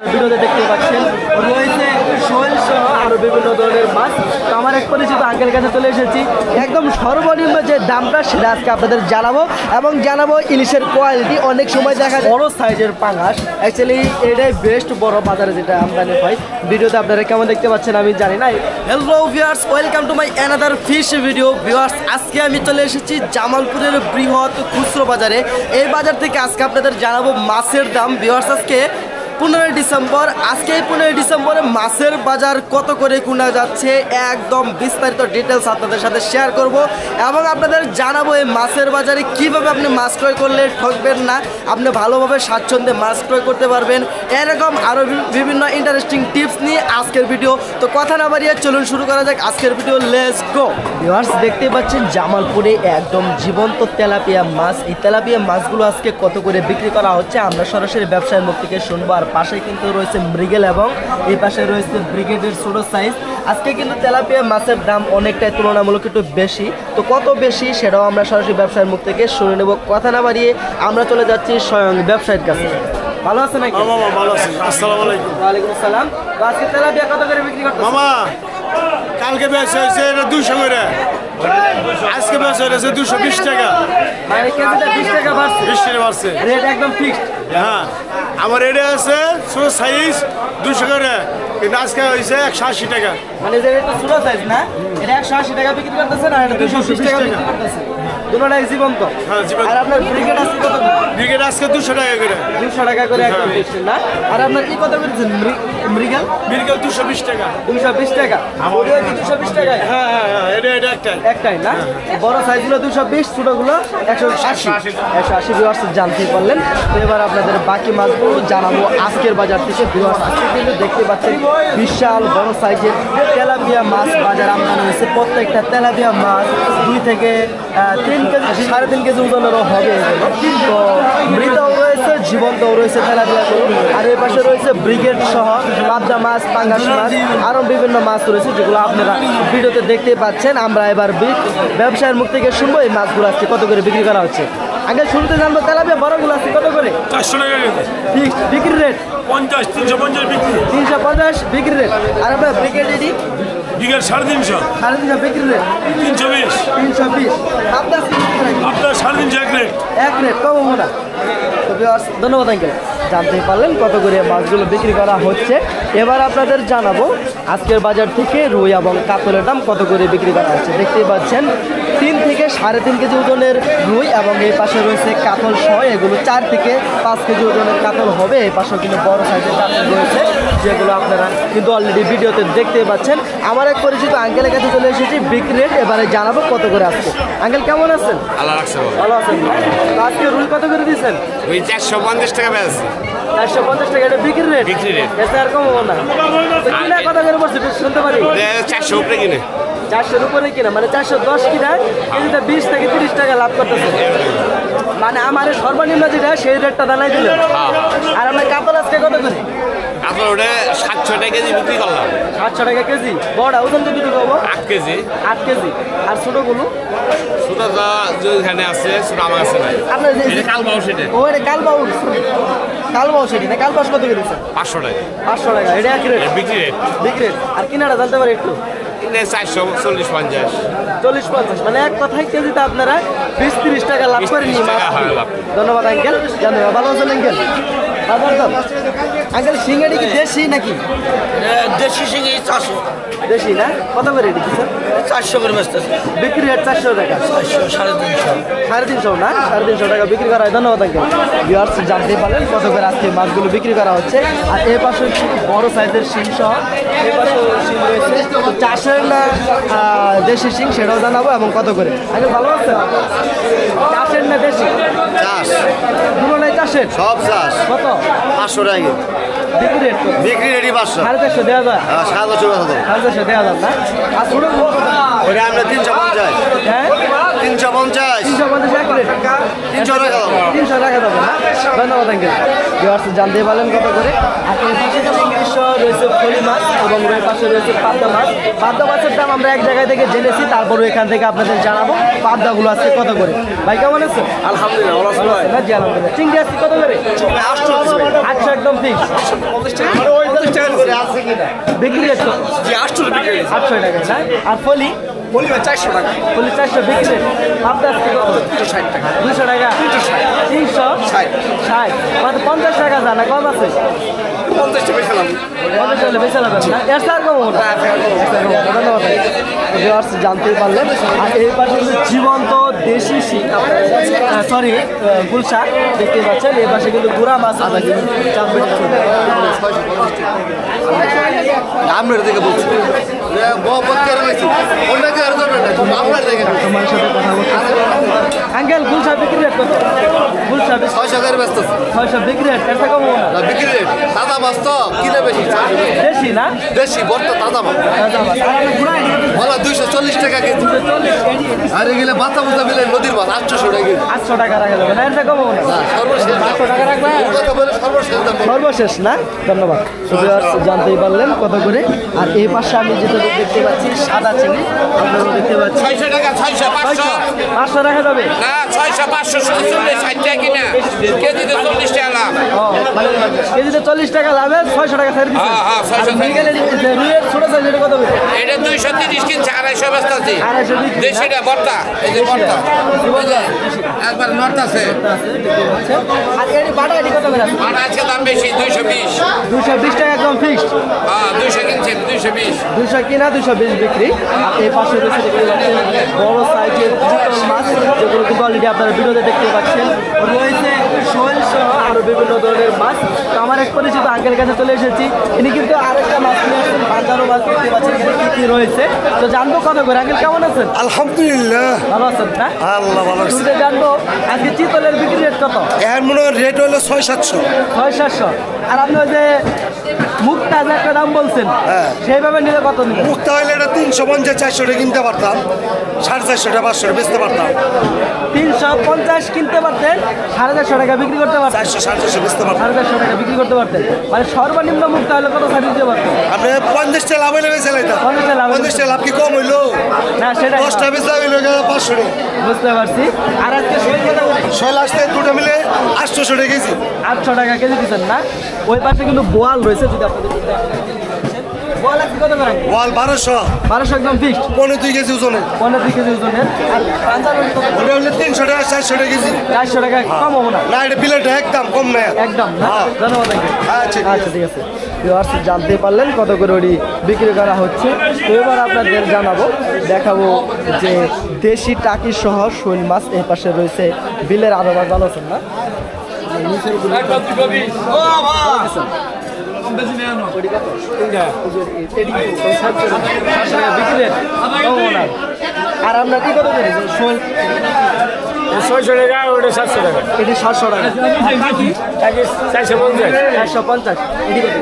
ভিডিওতে দেখতে পাচ্ছেন রয়েছে শোল সহ আরো বিভিন্ন ধরনের মাছ। তো আমার এক পরিচিত আঙ্কেলের কাছে চলে এসেছি, একদম সর্বনিম্ন যে দামটা সেটা আজকে আপনাদের জানাবো এবং জানাবো ইলিশের কোয়ালিটি। অনেক সময় দেখা যায় বড় সাইজের পাঙাশ, অ্যাকচুয়ালি এটাই বেস্ট বড় বাজারে যেটা আমদানি হয়। ভিডিওতে আপনারা কেমন দেখতে পাচ্ছেন আমি জানি না। Hello viewers, welcome to my another fish video. Viewers, আজকে আমি চলে এসেছি জামালপুরের বৃহৎ খুচরো বাজারে। এই বাজার থেকে আজকে আপনাদের জানাবো মাছের দাম। ভিউয়ার্স, আজকে 15 ডিসেম্বর, আজকে 15 ডিসেম্বরে মাছের বাজার কত করে কেনা যাচ্ছে একদম বিস্তারিত ডিটেলস আপনাদের সাথে শেয়ার করব এবং আপনাদের জানাবো এই মাছের বাজারে কিভাবে আপনি মাছ ক্রয় করলে ঠকবেন না, আপনি ভালোভাবে স্বাচ্ছন্দ্যে মাছ ক্রয় করতে পারবেন। এরকম আরও বিভিন্ন ইন্টারেস্টিং টিপস নিয়ে আজকের ভিডিও। তো কথা না বাড়িয়ে চলুন শুরু করা যাক আজকের ভিডিও। Let's go. ভিউয়ার্স, দেখতে পাচ্ছেন জামালপুরে একদম জীবন্ত তেলাপিয়া মাছ। এই তেলাপিয়া মাছগুলো আজকে কত করে বিক্রি করা হচ্ছে আমরা সরাসরি ব্যবসায়ীর মুখ থেকে শুনবো। আর পাশে কিন্তু রয়েছে মৃগেল এবং এই পাশে রয়েছে ব্রিগেডের ছোট সাইজ। আজকে কিন্তু তেলাপিয়া মাছের দাম অনেকটাই তুলনামূলক একটু বেশি। তো কত বেশি সেটাও আমরা সরাসরি ব্যবসায়ীর মুখ থেকে শুনে নেব। কথা না বাড়িয়ে আমরা চলে যাচ্ছি স্বয়ং ব্যবসায়ীর কাছে। ভালো আছে নাকি? ভালো আছি। আসসালামু আলাইকুম। ওয়ালাইকুম আসসালাম। তো আজকে তেলাপিয়া কত করে বিক্রি করতেছেন? মামা কালকে বেচা হয়েছে এটা 200 করে, আজকে বেচা হয়েছে 220 টাকা। মানে কেজিটা 20 টাকা বাড়ছে? 20 টাকা বাড়ছে। রেট একদম ফিক্সড? হ্যাঁ, আমার এটা আছে ছোট সাইজ 200 করে, কিন্তু আজকে হয়েছে 180 টাকা। মানে যে এটা ছোট সাইজ না, এটা 180 টাকা বিক্রি করতেছেন আর এটা 220 টাকা বিক্রি করতেছেন। দুটোটাই জীবন্ত? হ্যাঁ, জীবন্ত। আর আপনার ব্রিগেড আছে কত? ব্রিগেড আজকে 200 টাকা করে। 200 টাকা করে একদম ফিক্সড না? আর আপনার কি কত করেছেন মৃগেল? ব্রিগেড 220 টাকা। 220 টাকা? ওটা কি 220 টাকায়? হ্যাঁ হ্যাঁ হ্যাঁ, এটা একটাই। একটাই না? বড় সাইজগুলো 220, ছোটগুলো 180। 180 ভিউয়ার্স জানতে পারলেন। তো এবার আপনাদের বাকি মাছগুলো জানাবো আজকের বাজার থেকে। ভিউয়ার্স, আজকে কিন্তু দেখতে পাচ্ছেন বিশাল বড় সাইজের তেলাপিয়া মাছ বাজার আমদানি হয়েছে। প্রত্যেকটা তেলাপিয়া মাছ 2 থেকে 3 কেজি 3.5 কেজি ওজনেরও হবে এগুলো। তো মৃতও রয়েছে, জীবন্তও রয়েছে তেলাপিয়াগুলো। আর এই পাশে রয়েছে ব্রিগেড সহ পাবদা মাছ, পাঙ্গাস মাছ, আরও বিভিন্ন মাছ রয়েছে যেগুলো আপনারা ভিডিওতে দেখতে পাচ্ছেন। আমরা এবার ব্যবসায়ের মুখ থেকে শুনবো এই মাছগুলো আজকে কত করে বিক্রি করা হচ্ছে। আগে শুরুতে জানবো তেলাপিয়া বড়গুলো আজকে কত করে? 400 টাকা ফিক্সড বিক্রি রেট? 50, 350 বিক্রি। 350 বিক্রি রেট। আর আপনার ব্রিগেড এটি? ব্রিগেড 350। 350 বিক্রি রেট? 320। 320। আপনার আপনার 350 এক রেট। এক রেট কম হবো না। তো ভিউয়ার্স, ধন্যবাদ আঙ্কেল। জানতেই পারলেন কত করে মাছগুলো বিক্রি করা হচ্ছে। এবার আপনাদের জানাবো আজকের বাজার থেকে রুই এবং কাতলের দাম কত করে বিক্রি করা হচ্ছে। দেখতেই পাচ্ছেন 3 থেকে 3.5 কেজি ওজনের রুই এবং এই পাশে রয়েছে কাতল সহ, এগুলো 4 থেকে 5 কেজি ওজনের কাতল হবে। এই পাশেও কিন্তু বড় সাইজের কাতল রয়েছে যেগুলো আপনারা কিন্তু অলরেডি ভিডিওতে দেখতেই পাচ্ছেন। আমার এক পরিচিত আঙ্কেলের কাছে চলে এসেছি বিক্রি রেট। এবারে জানাবো কত করে আসছে। আঙ্কেল কেমন আছেন? আল্লাহ রাখছে। ভালো আছেন? আজকে রুই কত করে দিয়েছেন? ওই 450 টাকা বেচছি। 450 টাকা এটা বিক্রি রেট? বিক্রি রেট। এতে আর কম হবো না। তো কিনা কত করে পড়ছে শুনতে পারি? 400 উপরে কিনে। 400-র উপরে কিনা, মানে 410 কিনা কেজিতে 20 থেকে 30 টাকা লাভ করতেছে। মানে আমার সর্বনিম্ন যেটা সেই রেটটা জানাই দিলেন। আর আপনার কাতল আজকে কত করে? আপনার ওটা 700 টাকা কেজি বিক্রি করলাম। 700 টাকা কেজি? বড় ওজন কত হবো? 8 কেজি। 8 কেজি। আর ছোটগুলো? ছোট যেখানে আছে ছোট আমার কাছে নাই। আপনার এটা কালবাউ সেটা। ও এটা কালবাউল। কালবাউ সেটি না? কালবাস কত করে দিচ্ছেন? 500 টাকা। 500 টাকা এটা এক রেট? বিক্রি রেট। বিক্রি রেট। আর কিনাটা জানতে পারি একটু? 440-50। 40-50, মানে এক কথায় কেজিতে আপনারা 20-30 টাকা লাভ করেন। ধন্যবাদ আঙ্কেল। ধন্যবাদ। ভালো আছেন আঙ্কেল? আঙ্কেল সিঙ্গাড়ি কি দেশি নাকি? দেশি শিঙি 400। দেশি না? কত করে এটি দিচ্ছেন? 400 করে বেচতেছে। বিক্রি রেট 400 টাকা? 400, 350। 350 না? 350 টাকা বিক্রি করা হয়। ধন্যবাদ আঙ্কেল। ভিউয়ার্স, জানতে পারলেন কত করে আজকে মাছগুলো বিক্রি করা হচ্ছে। আর এ পাশে বড় সাইজের শিং সহ এ পাশে শিং রয়েছে। তো চাষের না দেশি শিং সেটাও জানাবো এবং কত করে। আঙ্কেল ভালো আছেন? চাষের না দেশি? চাষ দুটো নাই চাষের? সব চাষ। কত? 500 টাকা বিক্রি রেট? বিক্রি রেডি 500। 450 দেওয়া যায়? 750। 450 দেওয়া যায় না? আর ছোট ওটা আমরা 350। হ্যাঁ 350। 350 এক রেট? 300 টাকা দাও। 300 টাকা দেবো না? ধন্যবাদ আঙ্কেল। ভিউয়ার্স, জানতে পারলেন কত করে। আর এই পাশে যেমন রয়েছে ফলি মাছ এবং ওই পাশে রয়েছে পাবদা মাছ। পাবদা মাছের দাম আমরা এক জায়গায় থেকে জেনেছি, তারপরে এখান থেকে আপনাদের জানাবো পাবদাগুলো আজকে কত করে। ভাই কেমন আছে? আলহামদুলিল্লাহ জি আলহামদুলিল্লাহ। চিংড়ি আজকে কত করে? 800 একদম ফিক্স। বিক্রি রেট কত? 800 টাকা না? আর ফলি? ফলি 400 টাকা। ফলি 400 বিক্রি রেট। পাবদা আজকে কত? 260 টাকা। 200 টাকা? 360 মানে 50 টাকা জানা কম আছে। 50 টাকা বেশি লাগবে না? এর স্যার কম না? ধন্যবাদ। ভিউয়ার্স জানতেই পারলেন। আর এই পাশে জীবন্ত দেশি শিং, সরি গুলশা দেখতে পাচ্ছেন। এই পাশে কিন্তু গুড়া মাছ আছে। আপনার থেকে বলছি তোমার সাথে কথা বলতে আঙ্কেল গুলশা বিক্রি রেট কত? গুলশা 600 ব্যস্ত 600 বিক্রি রেট এর থেকে কম না? বিক্রি রেট তাজা মাছ তো কিনে বেশি দেশি না? দেশি বর্ত তাজা মাছ তাজা মাছ। আর আমি ঘুরাই বলা 240 টাকা কেজি। আর এগুলো বাচ্চা বুঝা মিলে নদীর মাছ 800 টাকা কেজি। 800 টাকা রাখা যাবে না? এর থেকে কম না? সর্বশেষ 800 টাকা রাখবে? কথা বলে সর্বশেষ দাম সর্বশেষ না? ধন্যবাদ। জানতেই পারলেন কত করে। আর এই পাশে আমি যেটা দেখতে পাচ্ছি সাদা চিনি, আপনারা দেখতে পাচ্ছেন 600 টাকা 600 500 500 রাখা যাবে না 600 500 60 টাকা কিনা কেজিতে 40 টাকা লাভ। ও মানে কেজিতে 40 টাকা লাভে 600 টাকা ছেড়ে দিচ্ছেন। হ্যাঁ 600 রুইয়ের ছোট সাইজ এটা কত করে? এটা 230 কিনছে 250 ব্যস্ত আছে। 250 বিক্রি না? দেশিটা বর্তা এই যে বর্তা একবার নর্থ আছে। আর এর বাটা এটি কত করে? আর আজকে দাম বেশি 220 220 টাকা একদম ফিক্সড। হ্যাঁ 200 কিনছে 220 200 কিনা 220 বিক্রি। আর এই পাশে রয়েছে দেখতে পাচ্ছেন বড় সাইজের চিতল মাছ, যেগুলো কিন্তু অলরেডি আপনারা ভিডিওতে দেখতে পাচ্ছেন। রয়েছে শোল সহ আরো বিভিন্ন ধরনের মাছ। তো আমার এক পরিচিত আঙ্কেলের কাছে চলে এসেছি, ইনি কিন্তু আরেকটা মাছ নিয়ে আসছেন, বাজারও মাছ দেখতে পাচ্ছেন এখানে কি কি রয়েছে। তো জানবো কত করে। আঙ্কেল কেমন আছেন? আলহামদুলিল্লাহ ভালো আছেন না? আল্লাহ ভালো আছে। শুরুতে জানবো আজকে চিতলের বিক্রি রেট কত? এর মনে হয় রেট হলো 600-700। 600। আর আপনি ওই যে মুক্তা যে একটা দাম বলছেন, সেইভাবে নিলে কত নিলেন? মুক্তা হইলে এটা 350-400 টাকা কিনতে পারতাম, 450 টাকা 500 বেচতে পারতাম, 350 কিনতে পারতেন, 450 টাকা বিক্রি করতে পারতেন, 400-450 বেচতে পারতাম। 450 টাকা বিক্রি করতে পারতেন। মানে সর্বনিম্ন মুক্তা হলে কত ছাড় দিতে পারতেন? আপনি 50 টাকা লাভ হইলে বেচে লাইতাম। 50 টাকা লাভ হইলে 50 টাকা লাভ কি কম হইলো? না সেটা 10 টাকা বেচা হইলো 500 টাকা। বুঝতে পারছি। আর আজকে শৈল কত করে? শৈল আসতে দুটো মিলে 800 টাকা কেজি। 800 টাকা কেজি দিচ্ছেন না? ওই পাশে কিন্তু বোয়াল রয়েছে, যদি আপনাদের বোয়াল আজকে কত করে? ওয়াল 1200 একদম ফিক্সড। 15 কেজি ওজনে। 15 কেজি ওজনের। আর পাঞ্জাব কত? ওটা হলে 300 টাকা 400 টাকা কেজি। 400 টাকা কম হবো না? না এটা প্লেট একদম কম না। একদম না? হ্যাঁ। ধন্যবাদ। আচ্ছা আচ্ছা ঠিক আছে। ভিউয়ার্স জানতে পারলেন কত করে ওটি বিক্রি করা হচ্ছে। তো এবার আপনাদের জানাবো, দেখাবো যে দেশি টাকি সহ শৈল মাছ। এই পাশে রয়েছে বিলের আরো মাছ। ভালো আছেন না? আর আপনার কি কত করে শৈল? 600 টাকা ওটা 700 টাকা এটি 700 টাকা। 450 450 এটি কত?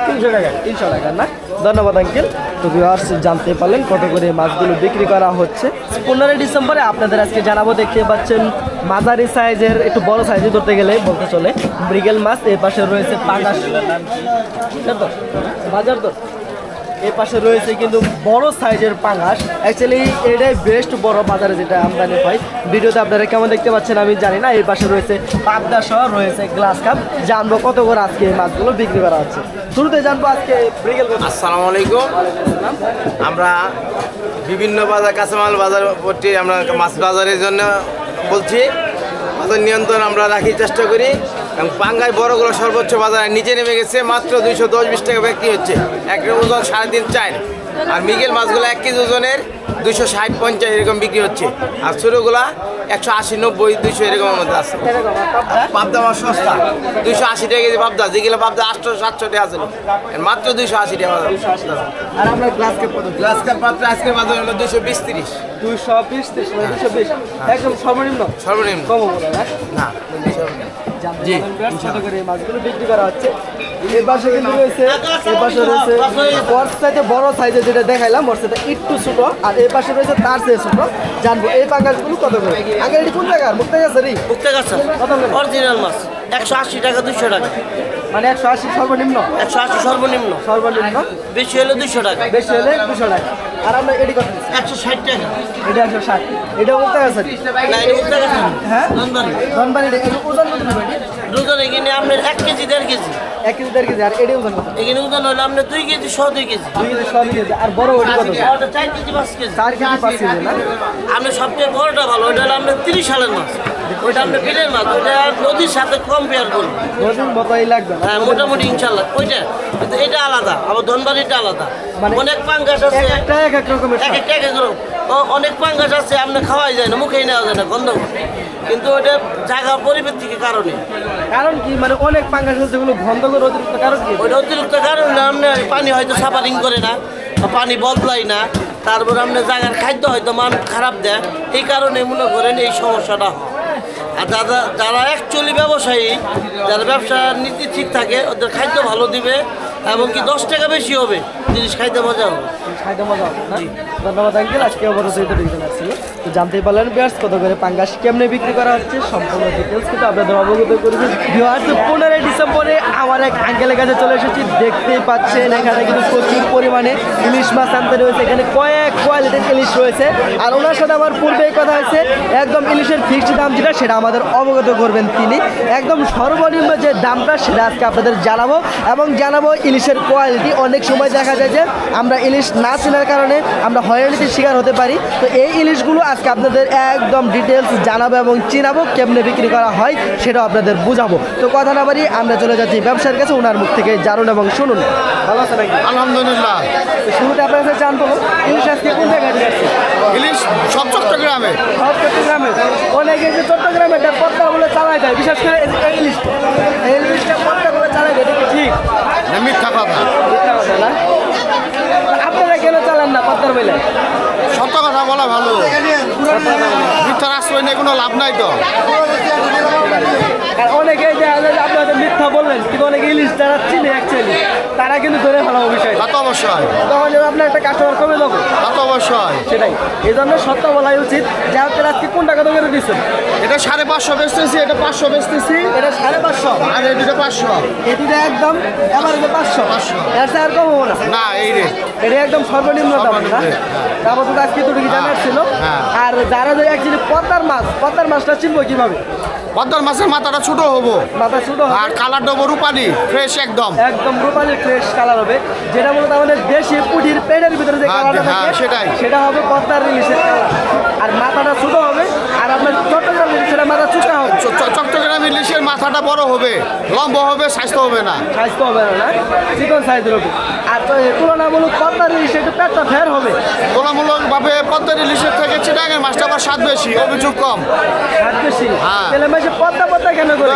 300 টাকা 300 টাকা না? ধন্যবাদ আঙ্কেল। তো ভিউয়ার্স জানতে পারলেন কত করে মাছগুলো বিক্রি করা হচ্ছে। 15 ডিসেম্বরে আপনাদের আজকে জানাবো। দেখতে পাচ্ছেন মাঝারি সাইজের, একটু বড় সাইজে ধরতে গেলে বলতে চলে মৃগেল মাছ। এই পাশে রয়েছে পাঙাশ বাজার দর। এই পাশে রয়েছে কিন্তু বড় সাইজের পাঙাশ। অ্যাকচুয়ালি এটাই বেস্ট বড় বাজারে যেটা আমদানি হয়। ভিডিওতে আপনারা কেমন দেখতে পাচ্ছেন আমি জানি না। এই পাশে রয়েছে পাবদা সহ রয়েছে গ্লাস কাপ। জানবো কত করে আজকে এই মাছগুলো বিক্রি করা হচ্ছে। শুরুতে জানবো আজকে মৃগেল। আসসালামু আলাইকুম। আমরা বিভিন্ন বাজার কাঁচামাল বাজার ভর্তি আমরা মাছ বাজারের জন্য বলছি। বাজার নিয়ন্ত্রণ আমরা রাখির চেষ্টা করি। এবং পাঙ্গাই বড়গুলো সর্বোচ্চ বাজারে নিচে নেমে গেছে, মাত্র 210-20 টাকা বিক্রি হচ্ছে। একটা ওজন 3.5-4। আর মৃগেল মাছগুলো 1 কেজি ওজনের 260-50 এরকম বিক্রি হচ্ছে। আর ছোটোগুলা 180-90-200 এরকমের মধ্যে আছে। পাবদা মাছ সস্তা, 280 টাকা কেজি পাবদা, যেগুলো পাবদা 800-700 টাকা আছে, মাত্র 280 টাকা। আর আমরা গ্লাস কাপ কত? গ্লাস কাপ মাত্র আজকের বাজার হলো 220-30। 220 220 একদম সর্বনিম্ন। সর্বনিম্ন কম হবে না? না। জি কত করে এই মাছগুলো বিক্রি করা হচ্ছে। এই পাশে কিন্তু রয়েছে, এই পাশে রয়েছে ওর সাইডে বড় সাইজে যেটা দেখাইলাম, ওর সাথে একটু ছোট। আর এই পাশে রয়েছে তার চেয়ে ছোট। জানবো এই পাঙ্গাসগুলো কত করে। আগে এটি কোন জায়গার? মুক্তা গাছ রে? মুক্তা গাছা কত করে? অরিজিনাল মাছ 180 টাকা 200 টাকা। মানে 180 সর্বনিম্ন 180 সর্বনিম্ন, সর্বনিম্ন বেশি হলে 200 টাকা, বেশি হলে 200 টাকা। আর আমরা এটি কত দিচ্ছি? 160 টাকা। এটা 160, এটাও বলতে গেছে না, এটা উঠতে গেছে না। হ্যাঁ ধনবাড়ি ধনবাড়ি ওজন কত নেবে এটি? ওজন এখানে আপনার 1 কেজি 1.5 কেজি, 1 কেজি 1.5 কেজি। আর এটি ওজন কত? এখানে ওজন হলো আপনার 2 কেজি 2 কেজি, 2 কেজি 6 কেজি। আর বড় ওটি কত? ওটা 4 কেজি 5 কেজি। 4 কেজি 5 কেজি না? আপনার সবচেয়ে বড়টা ভালো, ওটা হলো আপনার 30 সালের মাছ, ওইটা আপনার বিলের মাছ, ওইটা নদীর সাথে কম্পেয়ার করুন। নদীর মতোই লাগবে না? হ্যাঁ, মোটামুটি ইনশাল্লাহ ওইটা, কিন্তু এটা আলাদা, আবার ধনবাড়িটা আলাদা। মানে অনেক পাঙ্গাস আছে, একটা এক এক রকমের এক একটা এক এক রকম। অনেক পাঙ্গাস আছে আপনি খাওয়াই যায় না, মুখেই নেওয়া যায় না, গন্ধ করে। কিন্তু ওটা জায়গা পরিবর্তিকের কারণে, কারণ কি মানে অনেক পাঙ্গাস আছে যেগুলো বন্ধ করে অতিরিক্ত কারণ কি? ওইটা অতিরিক্ত কারণ হলো আপনার পানি হয়তো সাফারিং করে না, পানি বদলায় না, তারপর আপনার জায়গার খাদ্য হয়তো মান খারাপ দেয়, এই কারণে মনে করেন এই সমস্যাটা হয়। আর যারা অ্যাকচুয়ালি ব্যবসায়ী, যারা ব্যবসার নীতি ঠিক থাকে, ওদের খাদ্য ভালো দিবে এবং কি 10 টাকা বেশি হবে, জিনিস খাইতে মজা হবে। খাইতে মজা হবে না? ধন্যবাদ আঙ্কেল, আজকে অবরোধ রিজন আসছিল তো জানতেই পারলেন ভিউয়ার্স কত করে পাঙ্গাস কেমনে বিক্রি করা হচ্ছে, সম্পূর্ণ ডিটেলস কিন্তু আপনাদের অবগত করেছি। ভিউয়ার্স 15 ডিসেম্বরে আমার এক আঙ্কেলের কাছে চলে এসেছি, দেখতেই পাচ্ছেন এখানে কিন্তু প্রচুর পরিমাণে ইলিশ মাছ আনতে রয়েছে, এখানে কয়েক কোয়ালিটির ইলিশ রয়েছে। আর ওনার সাথে আমার পূর্বেই কথা হয়েছে, একদম ইলিশের ফিক্সড দাম যেটা সেটা আমাদের অবগত করবেন তিনি, একদম সর্বনিম্ন যে দামটা সেটা আজকে আপনাদের জানাবো এবং জানাবো ইলিশের কোয়ালিটি। অনেক সময় দেখা যায় যে আমরা ইলিশ না চেনার কারণে আমরা হয়রানির শিকার হতে পারি, তো এই ইলিশগুলো আজকে আপনাদের একদম ডিটেলস জানাবো এবং চিনাবো, কেমনে বিক্রি করা হয় সেটাও আপনাদের বুঝাবো। তো কথা না বাড়ি আমরা চলে যাচ্ছি ব্যবসার কাছে, ওনার মুখ থেকে জানুন এবং শুনুন। ভালো আছে নাকি? আলহামদুলিল্লাহ। তো শুরুতে আপনার কাছে জানবো ইলিশ আজকে কোন জায়গায় নিয়ে আসছে? ইলিশ সব চট্টগ্রামে। সব চট্টগ্রামে। অনেকে যে চট্টগ্রামে পদ্মা বলে চালাই দেয়, বিশেষ করে এই ইলিশটা, এই ইলিশটা পদ্মা বলে চালাই দেয়, এটা কি ঠিক? না, মিথ্যা কথা। মিথ্যা কথা না? আপনারা কেন চালান না পদ্মার বলে? সত্য কথা বলা ভালো, মিথ্যার আশ্রয় নিয়ে কোনো লাভ নাই তো। আর অনেকে যে আপনাদের মিথ্যা বললেন, কিন্তু অনেকে ইলিশ যারা চিনে অ্যাকচুয়ালি তারা কিন্তু ধরে ফেলাবো বিষয়, তা তো অবশ্যই, তখন আপনার একটা কাস্টমার কমে যাবো। তা তো অবশ্যই। সেটাই, এই জন্য সত্য বলাই উচিত। যা আপনার আজকে কোন টাকা করে দিচ্ছেন? এটা 550 বেচতেছি, এটা 500 বেচতেছি, এটা 550, আর এই দুটো 500। এটিটা একদম এভারেজে 500, এর চেয়ে আর কম হবো না। না, এই রে এটা একদম সর্বনিম্ন দাম না? তারপর তো আজকে তো কি জানার ছিল। হ্যাঁ। আর যারা যে অ্যাকচুয়ালি পদ্মার মাছটা চিনবো কিভাবে? পদ্মার মাছের মাথাটা ছোট হবো, মাথা ছোট আর হবে, কালারটা হবো রূপালি, ফ্রেশ একদম। একদম রূপালি ফ্রেশ কালার হবে, যেটা মূলত আমাদের দেশি পুঁটির পেটের ভিতরে যে হ্যাঁ, কালারটা হ্যাঁ, থাকে সেটাই। সেটা হবে পদ্মার ইলিশের কালার। আর মাথাটা ছোট হবে, আর আপনার চট্টগ্রাম ইলিশের মাথা চুকা হবে, চট্টগ্রাম ইলিশের মাথাটা বড় হবে, লম্বা হবে, স্বাস্থ্য হবে না। স্বাস্থ্য হবে না, চিকন সাইজের হবে। আর তুলনামূলক পদ্মার ইলিশে একটু পেটটা ফের হবে, তুলনামূলকভাবে পদ্মার ইলিশের থেকে চিটাগাঙের মাছটা আবার স্বাদ বেশি, অভিযোগ কম। আর বেশি। হ্যাঁ। তাহলে মাসে পদ্মা কেন করে?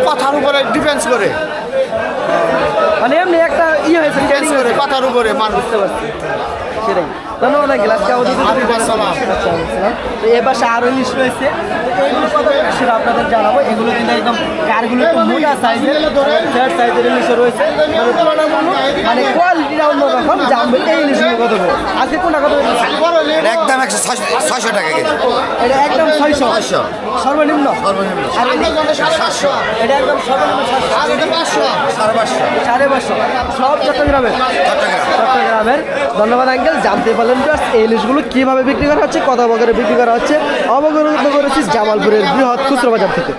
কথার উপরে ডিফেন্স করে, মানে এমনি একটা হয়েছে ডিফেন্স করে কথার উপরে মানুষ। বুঝতে পারছি, সেটাই। ধন্যবাদ আঙ্কেল, আজকে আমাদের আসসালাম। তো এ পাশে আরও ইলিশ রয়েছে, তো এইগুলো কত করে সেটা আপনাদের জানাবো। এগুলো কিন্তু একদম কারগুলো একটু মোটা সাইজের, ফ্ল্যাট সাইজের ইলিশ রয়েছে, মানে তুলনামূলক মানে কোয়ালিটিটা অন্যরকম। জানবেন এই ইলিশগুলো কত করে আজকে, কোনটা কত করে? একদম 600 টাকা কেজি, এটা একদম 600 সর্বনিম্ন, আর এটা একদম সর্বনিম্ন 700, 550, সব চট্টগ্রামের। ধন্যবাদ আঙ্কেল, জানতে পারলেন এই ইলিশগুলো কীভাবে বিক্রি করা হচ্ছে, কত বছরে বিক্রি করা হচ্ছে, অবগত করেছি জামালপুরের বৃহৎ খুচরো বাজার থেকে।